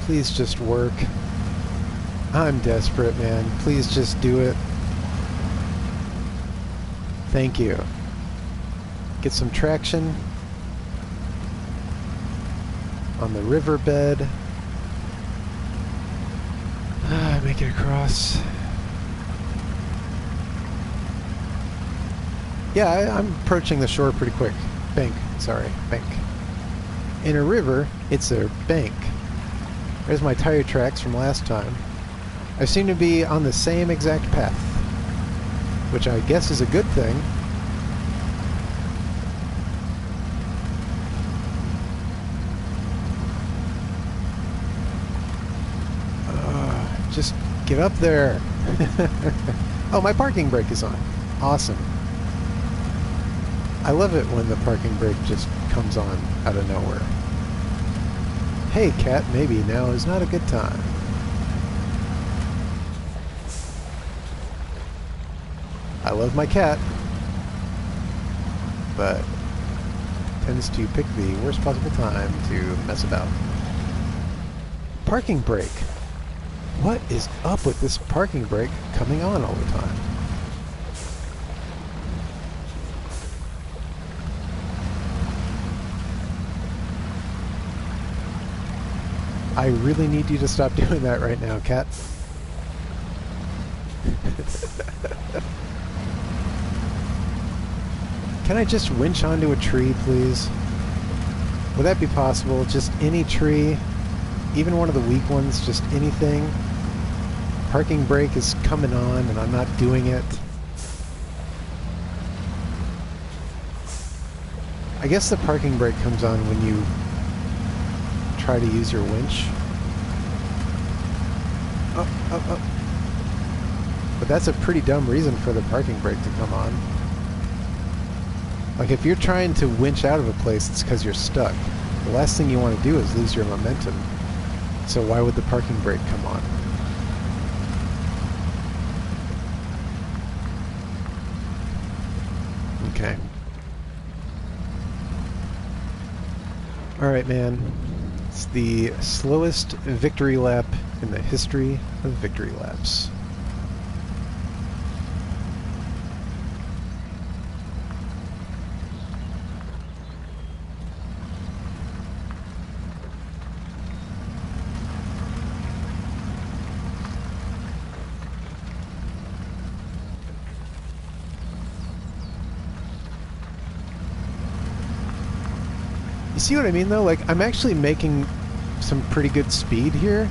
Please just work. I'm desperate, man. Please just do it. Thank you. Get some traction on the riverbed. Make it across. Yeah, I'm approaching the shore pretty quick. Bank, sorry, bank. In a river, it's a bank. There's my tire tracks from last time. I seem to be on the same exact path, which I guess is a good thing. Just get up there. Oh, my parking brake is on. Awesome. I love it when the parking brake just comes on out of nowhere. Hey, cat, maybe now is not a good time. I love my cat, but tends to pick the worst possible time to mess about. Parking brake. What is up with this parking brake coming on all the time? I really need you to stop doing that right now, cat. Can I just winch onto a tree, please? Would that be possible? Just any tree? Even one of the weak ones? Just anything? Parking brake is coming on and I'm not doing it. I guess the parking brake comes on when you try to use your winch. Oh. But that's a pretty dumb reason for the parking brake to come on. Like, if you're trying to winch out of a place, it's because you're stuck. The last thing you want to do is lose your momentum. So why would the parking brake come on? Okay. Alright, man. It's the slowest victory lap in the history of victory laps. You see what I mean, though? Like, I'm actually making some pretty good speed here.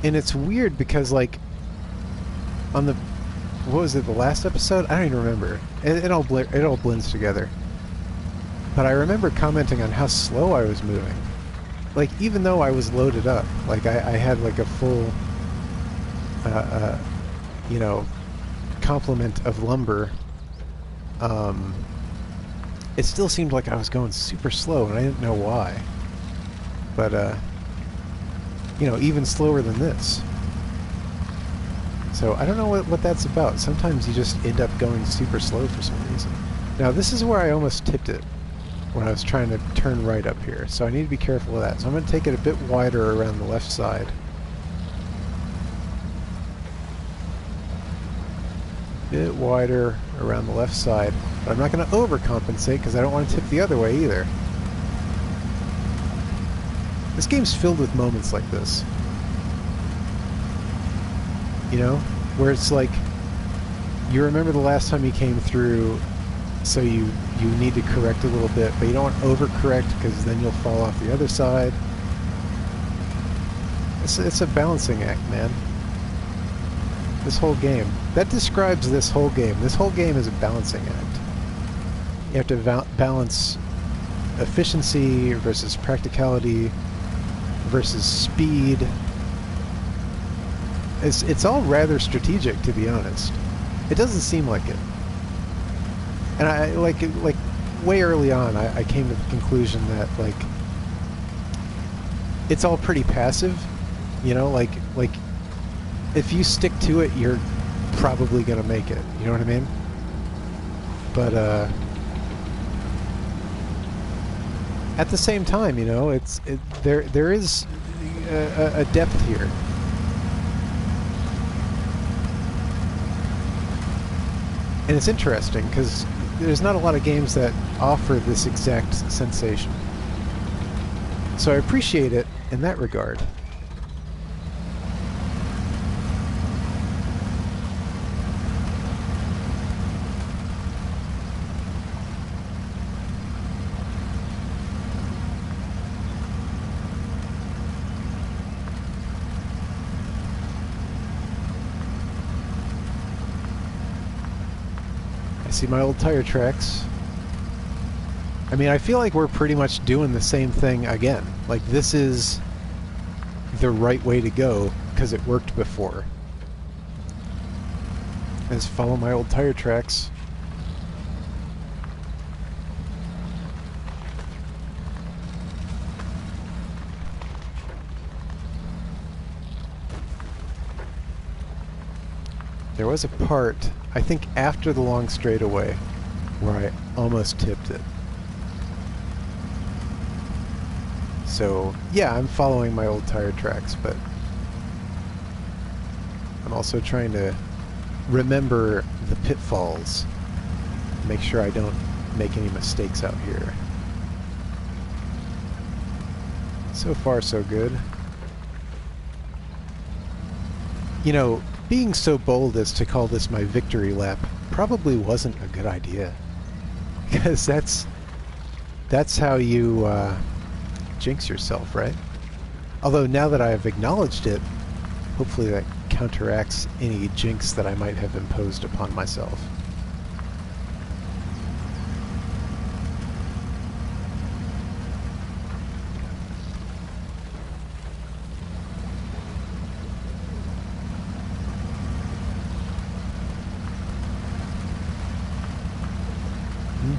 And it's weird because, like, on the... What was it, the last episode? I don't even remember. It all blends together. But I remember commenting on how slow I was moving. Like, even though I was loaded up. Like, I had, like, a full, you know, complement of lumber. It still seemed like I was going super slow, and I didn't know why. But, you know, even slower than this. So I don't know what that's about. Sometimes you just end up going super slow for some reason. Now, this is where I almost tipped it when I was trying to turn right up here. So I need to be careful of that. So I'm going to take it a bit wider around the left side. Bit wider around the left side. But I'm not going to overcompensate because I don't want to tip the other way either. This game's filled with moments like this. You know? Where it's like, you remember the last time you came through, so you need to correct a little bit, but you don't want to overcorrect because then you'll fall off the other side. It's a balancing act, man. This whole game. That describes this whole game. This whole game is a balancing act. You have to balance efficiency versus practicality versus speed. It's all rather strategic, to be honest. It doesn't seem like it. And I like way early on, I came to the conclusion that, like, it's all pretty passive. You know, like if you stick to it, you're probably gonna make it. You know what I mean? But at the same time, you know, there is a depth here. And it's interesting because there's not a lot of games that offer this exact sensation. So I appreciate it in that regard. See my old tire tracks. I mean, I feel like we're pretty much doing the same thing again. Like, this is the right way to go because it worked before. Just follow my old tire tracks. There was a part, I think after the long straightaway, where I almost tipped it. So, yeah, I'm following my old tire tracks, but I'm also trying to remember the pitfalls. Make sure I don't make any mistakes out here. So far, so good. You know, being so bold as to call this my victory lap probably wasn't a good idea. Because that's how you jinx yourself, right? Although now that I have acknowledged it, hopefully that counteracts any jinx that I might have imposed upon myself.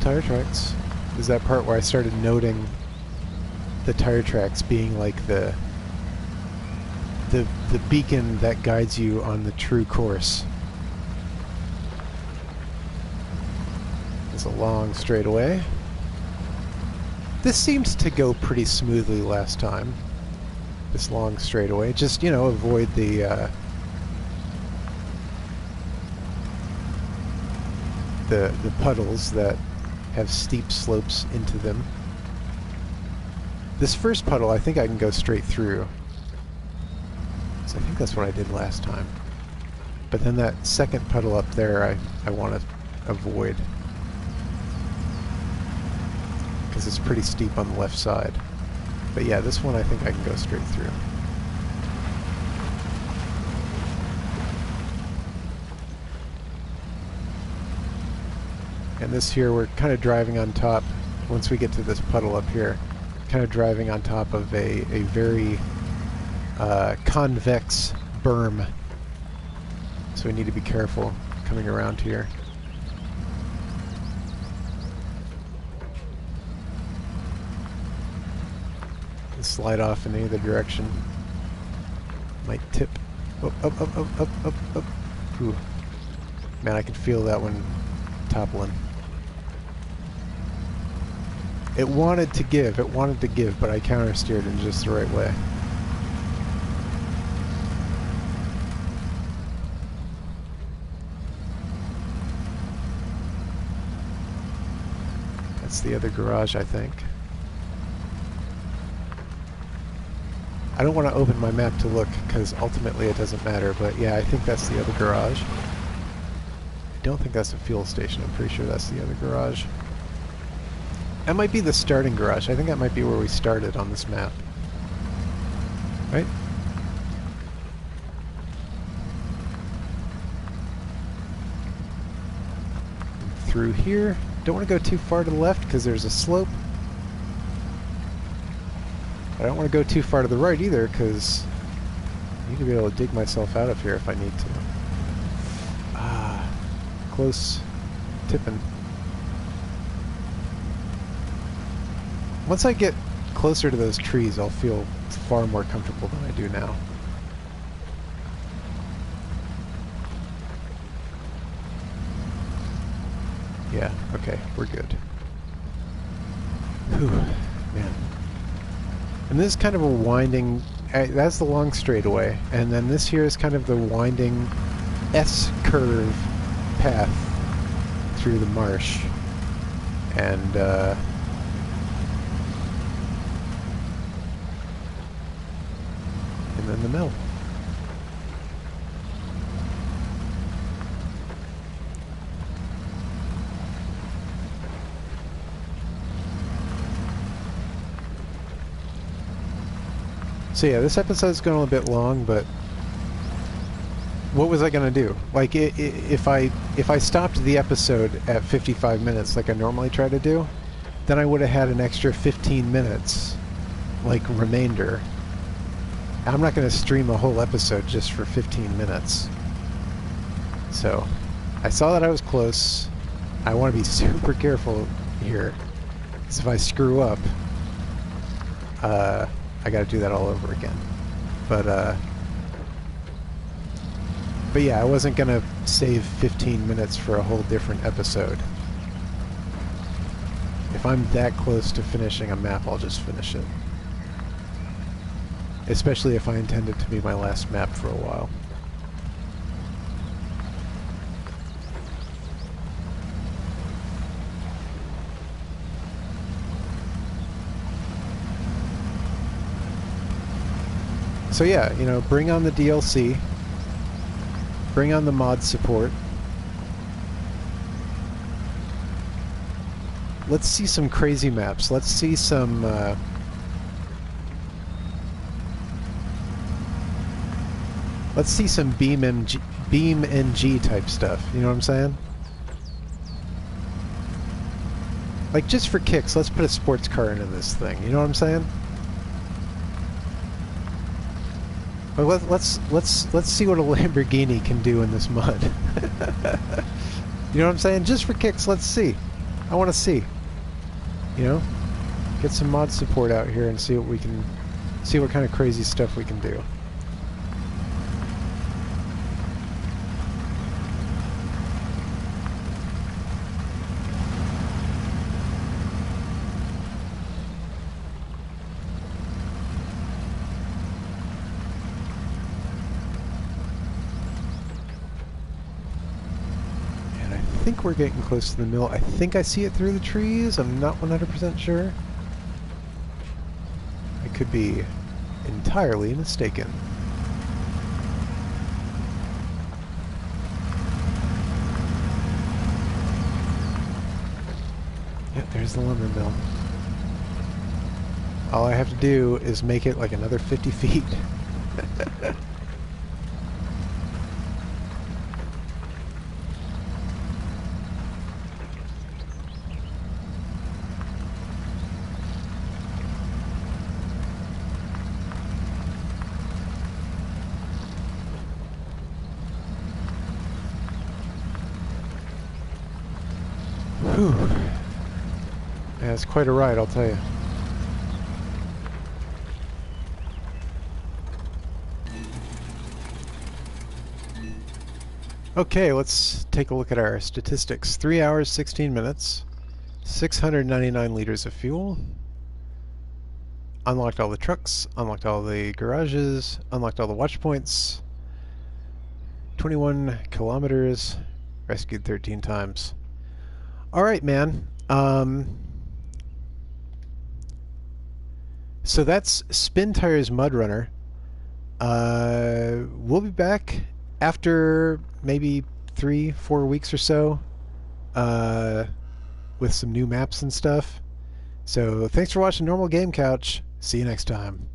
Tire tracks. Is that part where I started noting the tire tracks being like the beacon that guides you on the true course. It's a long straightaway. This seemed to go pretty smoothly last time. This long straightaway. Just, you know, avoid the puddles that have steep slopes into them. This first puddle, I think I can go straight through. So I think that's what I did last time. But then that second puddle up there, I want to avoid. Because it's pretty steep on the left side. But yeah, this one I think I can go straight through. And this here, we're kind of driving on top, once we get to this puddle up here, kind of driving on top of a very convex berm. So we need to be careful coming around here. Slide off in either direction. Might tip. Up, up, up, up, up, up, up. Ooh. Man, I could feel that one toppling. It wanted to give, but I counter-steered in just the right way. That's the other garage, I think. I don't want to open my map to look, because ultimately it doesn't matter, but yeah, I think that's the other garage. I don't think that's a fuel station, I'm pretty sure that's the other garage. That might be the starting garage. I think that might be where we started on this map. Right? Through here. Don't want to go too far to the left because there's a slope. I don't want to go too far to the right either because I need to be able to dig myself out of here if I need to. Ah, close tipping. Once I get closer to those trees, I'll feel far more comfortable than I do now. Yeah, okay, we're good. Whew, man. And this is kind of a winding, that's the long straightaway, and then this here is kind of the winding S-curve path through the marsh. And then the mill. So yeah, this episode's going a bit long, but what was I gonna do? Like, if I stopped the episode at 55 minutes like I normally try to do, then I would have had an extra 15 minutes, like, remainder. I'm not going to stream a whole episode just for 15 minutes. So, I saw that I was close. I want to be super careful here. Because if I screw up, I got to do that all over again. But yeah, I wasn't going to save 15 minutes for a whole different episode. If I'm that close to finishing a map, I'll just finish it. Especially if I intend it to be my last map for a while. So yeah, you know, bring on the DLC. Bring on the mod support. Let's see some crazy maps. Let's see some Beam NG type stuff. You know what I'm saying? Like, just for kicks, let's put a sports car into this thing. You know what I'm saying? Well, let's see what a Lamborghini can do in this mud. You know what I'm saying? Just for kicks, let's see. I want to see. You know, get some mod support out here and see what kind of crazy stuff we can do. I think we're getting close to the mill. I think I see it through the trees. I'm not 100% sure. I could be entirely mistaken. Yep, there's the lumber mill. All I have to do is make it like another 50 feet. Whew. Yeah, it's quite a ride, I'll tell you. Okay, let's take a look at our statistics. 3 hours, 16 minutes, 699 liters of fuel, unlocked all the trucks, unlocked all the garages, unlocked all the watch points, 21 kilometers, rescued 13 times. Alright, man. So that's Spintires Mudrunner. We'll be back after maybe 3-4 weeks or so with some new maps and stuff. So thanks for watching Normal Game Couch. See you next time.